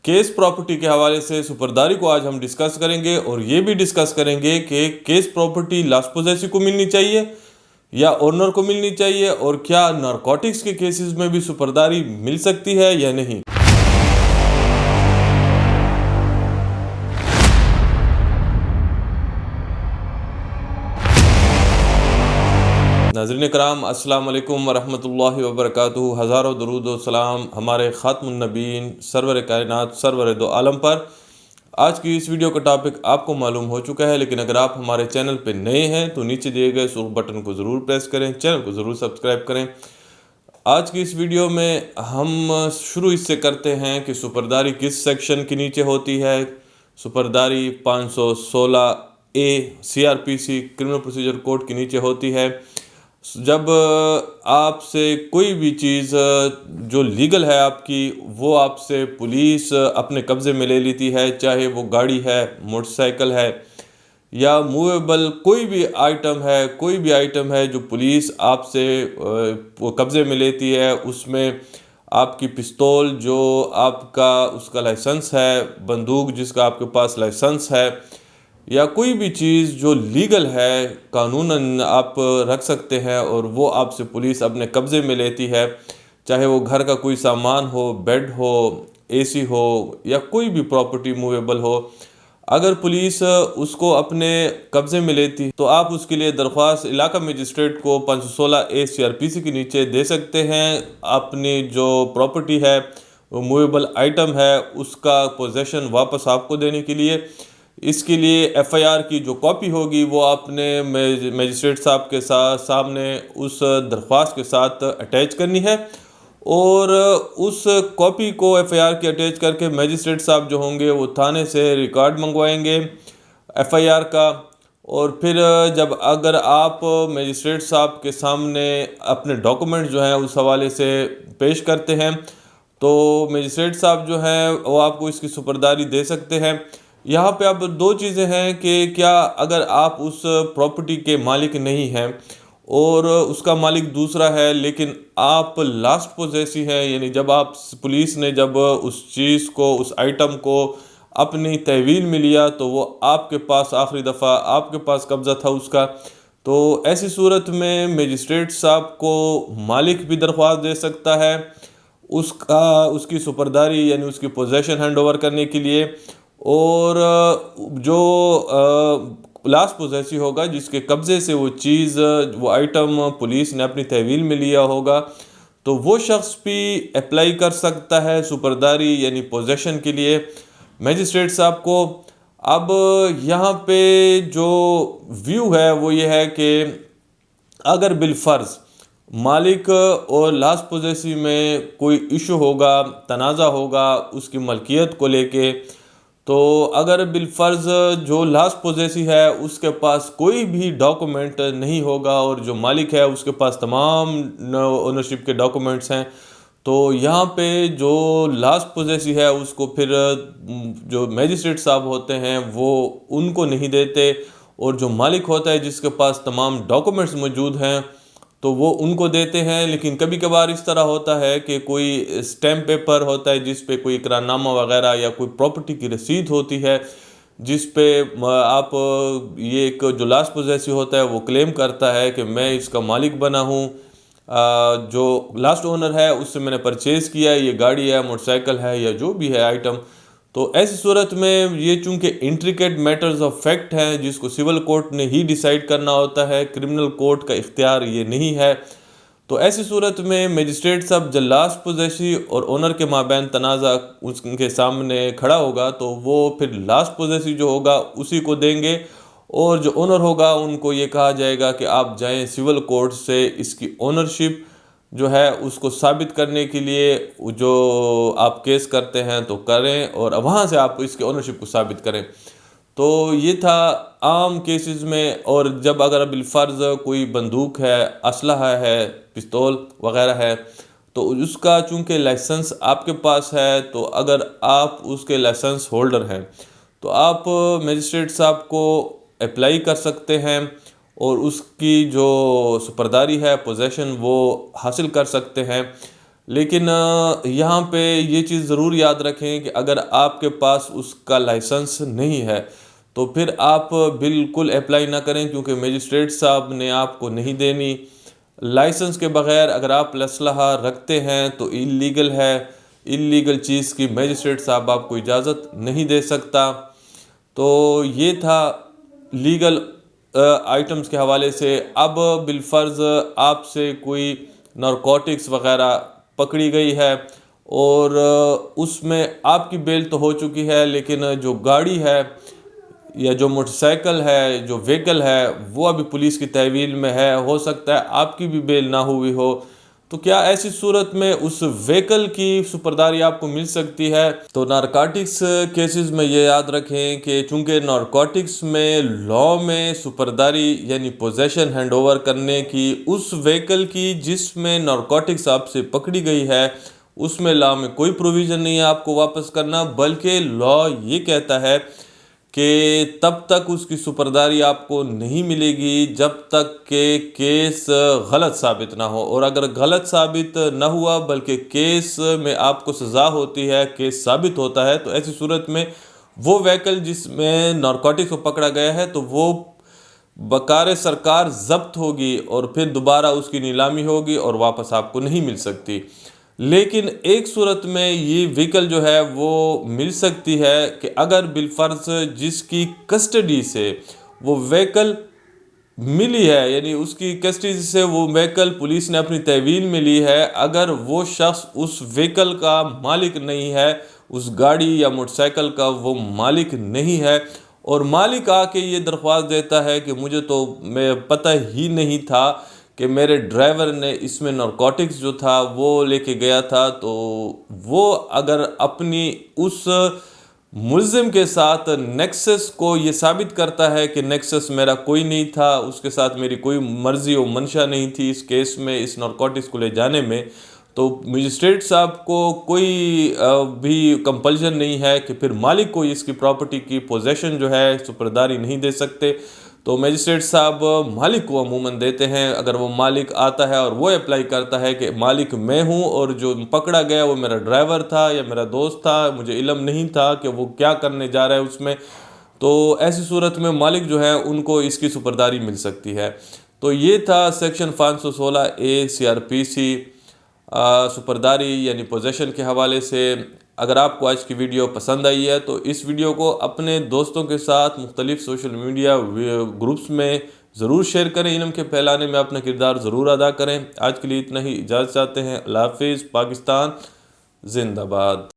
Case property کے حوالے سے سپرداری کو آج ہم ڈسکس کریں گے، اور یہ بھی ڈسکس کریں گے کہ کیس پراپرٹی لاسٹ پوزیسی کو ملنی چاہیے یا اونر کو ملنی چاہیے، اور کیا نارکوٹکس کے کیسز میں بھی سپرداری مل سکتی ہے یا نہیں۔ ناظرین کرام، السلام علیکم ورحمۃ اللہ وبرکاتہ۔ ہزاروں درود و سلام ہمارے خاتم النبیین سرور کائنات سرور دو عالم پر۔ آج کی اس ویڈیو کا ٹاپک آپ کو معلوم ہو چکا ہے، لیکن اگر آپ ہمارے چینل پہ نئے ہیں تو نیچے دیے گئے سرخ بٹن کو ضرور پریس کریں، چینل کو ضرور سبسکرائب کریں۔ آج کی اس ویڈیو میں ہم شروع اس سے کرتے ہیں کہ سپرداری کس سیکشن کے نیچے ہوتی ہے۔ سپرداری 516A CRPC criminal procedure code کے نیچے ہوتی ہے۔ جب آپ سے کوئی بھی چیز جو لیگل ہے آپ کی، وہ آپ سے پولیس اپنے قبضے میں لے لیتی ہے، چاہے وہ گاڑی ہے، موٹر سائیکل ہے یا موویبل کوئی بھی آئٹم ہے جو پولیس آپ سے قبضے میں لیتی ہے، اس میں آپ کی پستول جو آپ کا اس کا لائسنس ہے، بندوق جس کا آپ کے پاس لائسنس ہے، یا کوئی بھی چیز جو لیگل ہے قانوناً آپ رکھ سکتے ہیں، اور وہ آپ سے پولیس اپنے قبضے میں لیتی ہے، چاہے وہ گھر کا کوئی سامان ہو، بیڈ ہو، AC ہو، یا کوئی بھی پراپرٹی موویبل ہو۔ اگر پولیس اس کو اپنے قبضے میں لیتی تو آپ اس کے لیے درخواست علاقہ مجسٹریٹ کو 516A CRPC کے نیچے دے سکتے ہیں۔ اپنی جو پراپرٹی ہے، وہ موویبل آئٹم ہے، اس کا پوزیشن واپس آپ کو دینے کے لیے۔ اس کے لیے FIR کی جو کاپی ہوگی وہ آپ نے مجسٹریٹ صاحب کے سامنے اس درخواست کے ساتھ اٹیچ کرنی ہے، اور اس کاپی کو FIR کی اٹیچ کر کے مجسٹریٹ صاحب جو ہوں گے وہ تھانے سے ریکارڈ منگوائیں گے FIR کا۔ اور پھر جب اگر آپ مجسٹریٹ صاحب کے سامنے اپنے ڈاکومنٹ جو ہیں اس حوالے سے پیش کرتے ہیں، تو مجسٹریٹ صاحب جو ہیں وہ آپ کو اس کی سپرداری دے سکتے ہیں۔ یہاں پہ اب دو چیزیں ہیں کہ کیا اگر آپ اس پراپرٹی کے مالک نہیں ہیں اور اس کا مالک دوسرا ہے، لیکن آپ لاسٹ پوزیسی ہیں، یعنی جب آپ پولیس نے جب اس چیز کو، اس آئٹم کو اپنی تحویل میں لیا تو وہ آپ کے پاس آخری دفعہ آپ کے پاس قبضہ تھا اس کا، تو ایسی صورت میں مجسٹریٹ صاحب کو مالک بھی درخواست دے سکتا ہے اس کی سپرداری یعنی اس کی پوزیشن ہینڈ اوور کرنے کے لیے، اور جو لاسٹ پوزیسی ہوگا جس کے قبضے سے وہ چیز، وہ آئٹم پولیس نے اپنی تحویل میں لیا ہوگا، تو وہ شخص بھی اپلائی کر سکتا ہے سپرداری یعنی پوزیشن کے لیے مجسٹریٹ صاحب کو۔ اب یہاں پہ جو ویو ہے وہ یہ ہے کہ اگر بالفرض مالک اور لاسٹ پوزیسی میں کوئی ایشو ہوگا، تنازع ہوگا اس کی ملکیت کو لے کے، تو اگر بالفرض جو لاسٹ پوزیسی ہے اس کے پاس کوئی بھی ڈاکومنٹ نہیں ہوگا اور جو مالک ہے اس کے پاس تمام اونرشپ کے ڈاکومنٹس ہیں، تو یہاں پہ جو لاسٹ پوزیسی ہے اس کو پھر جو میجسٹریٹ صاحب ہوتے ہیں وہ ان کو نہیں دیتے، اور جو مالک ہوتا ہے جس کے پاس تمام ڈاکومنٹس موجود ہیں تو وہ ان کو دیتے ہیں۔ لیکن کبھی کبھار اس طرح ہوتا ہے کہ کوئی اسٹیمپ پیپر ہوتا ہے جس پہ کوئی اقرار نامہ وغیرہ یا کوئی پراپرٹی کی رسید ہوتی ہے، جس پہ آپ یہ ایک جو لاسٹ پوزیسی ہوتا ہے وہ کلیم کرتا ہے کہ میں اس کا مالک بنا ہوں، جو لاسٹ اونر ہے اس سے میں نے پرچیز کیا ہے، یہ گاڑی ہے، موٹر سائیکل ہے، یا جو بھی ہے آئٹم۔ تو ایسی صورت میں یہ چونکہ انٹریکیٹ میٹرز آف فیکٹ ہیں جس کو سول کورٹ نے ہی ڈیسائیڈ کرنا ہوتا ہے، کرمنل کورٹ کا اختیار یہ نہیں ہے، تو ایسی صورت میں مجسٹریٹ صاحب جب لاسٹ پوزیسی اور اونر کے مابین تنازع اس کے سامنے کھڑا ہوگا تو وہ پھر لاسٹ پوزیسی جو ہوگا اسی کو دیں گے، اور جو اونر ہوگا ان کو یہ کہا جائے گا کہ آپ جائیں سول کورٹ سے اس کی اونرشپ جو ہے اس کو ثابت کرنے کے لیے جو آپ کیس کرتے ہیں تو کریں، اور وہاں سے آپ اس کے اونرشپ کو ثابت کریں۔ تو یہ تھا عام کیسز میں۔ اور جب اگر بالفرض کوئی بندوق ہے، اسلحہ ہے، پستول وغیرہ ہے، تو اس کا چونکہ لائسنس آپ کے پاس ہے، تو اگر آپ اس کے لائسنس ہولڈر ہیں تو آپ مجسٹریٹ صاحب کو اپلائی کر سکتے ہیں، اور اس کی جو سپرداری ہے، پوزیشن، وہ حاصل کر سکتے ہیں۔ لیکن یہاں پہ یہ چیز ضرور یاد رکھیں کہ اگر آپ کے پاس اس کا لائسنس نہیں ہے تو پھر آپ بالکل اپلائی نہ کریں، کیونکہ میجسٹریٹ صاحب نے آپ کو نہیں دینی۔ لائسنس کے بغیر اگر آپ اسلحہ رکھتے ہیں تو اللیگل ہے، اللیگل چیز کی میجسٹریٹ صاحب آپ کو اجازت نہیں دے سکتا۔ تو یہ تھا لیگل آئٹمز کے حوالے سے۔ اب بالفرض آپ سے کوئی نارکوٹکس وغیرہ پکڑی گئی ہے اور اس میں آپ کی بیل تو ہو چکی ہے، لیکن جو گاڑی ہے یا جو موٹر سائیکل ہے، جو وہیکل ہے، وہ ابھی پولیس کی تحویل میں ہے، ہو سکتا ہے آپ کی بھی بیل نہ ہوئی ہو، تو کیا ایسی صورت میں اس وہیکل کی سپرداری آپ کو مل سکتی ہے؟ تو نارکوٹکس کیسز میں یہ یاد رکھیں کہ چونکہ نارکوٹکس میں لاء میں سپرداری یعنی پوزیشن ہینڈ اوور کرنے کی اس وہیکل کی جس میں نارکوٹکس آپ سے پکڑی گئی ہے، اس میں لاء میں کوئی پروویژن نہیں ہے آپ کو واپس کرنا، بلکہ لاء یہ کہتا ہے کہ تب تک اس کی سپرداری آپ کو نہیں ملے گی جب تک کہ کیس غلط ثابت نہ ہو، اور اگر غلط ثابت نہ ہوا بلکہ کیس میں آپ کو سزا ہوتی ہے، کیس ثابت ہوتا ہے، تو ایسی صورت میں وہ وہیکل جس میں نارکوٹکس کو پکڑا گیا ہے تو وہ بکار سرکار ضبط ہوگی اور پھر دوبارہ اس کی نیلامی ہوگی اور واپس آپ کو نہیں مل سکتی۔ لیکن ایک صورت میں یہ وہیکل جو ہے وہ مل سکتی ہے کہ اگر بالفرض جس کی کسٹڈی سے وہ وہیکل ملی ہے، یعنی اس کی کسٹڈی سے وہ وہیکل پولیس نے اپنی تحویل میں لی ہے، اگر وہ شخص اس وہیکل کا مالک نہیں ہے، اس گاڑی یا موٹر سائیکل کا وہ مالک نہیں ہے، اور مالک آ کے یہ درخواست دیتا ہے کہ مجھے تو پتہ ہی نہیں تھا کہ میرے ڈرائیور نے اس میں نارکوٹکس جو تھا وہ لے کے گیا تھا، تو وہ اگر اپنی اس ملزم کے ساتھ نیکسس کو یہ ثابت کرتا ہے کہ نیکسس میرا کوئی نہیں تھا، اس کے ساتھ میری کوئی مرضی و منشا نہیں تھی اس کیس میں، اس نارکوٹکس کو لے جانے میں، تو مجسٹریٹ صاحب کو کوئی بھی کمپلشن نہیں ہے کہ پھر مالک کو اس کی پراپرٹی کی پوزیشن جو ہے سپرداری نہیں دے سکتے۔ تو میجسٹریٹ صاحب مالک کو عموماً دیتے ہیں، اگر وہ مالک آتا ہے اور وہ اپلائی کرتا ہے کہ مالک میں ہوں اور جو پکڑا گیا وہ میرا ڈرائیور تھا یا میرا دوست تھا، مجھے علم نہیں تھا کہ وہ کیا کرنے جا رہا ہے اس میں، تو ایسی صورت میں مالک جو ہے ان کو اس کی سپرداری مل سکتی ہے۔ تو یہ تھا سیکشن 516A CRPC سپرداری یعنی پوزیشن کے حوالے سے۔ اگر آپ کو آج کی ویڈیو پسند آئی ہے تو اس ویڈیو کو اپنے دوستوں کے ساتھ مختلف سوشل میڈیا گروپس میں ضرور شیئر کریں، علم کے پھیلانے میں اپنا کردار ضرور ادا کریں۔ آج کے لیے اتنا ہی، اجازت چاہتے ہیں۔ اللہ حافظ۔ پاکستان زندہ باد۔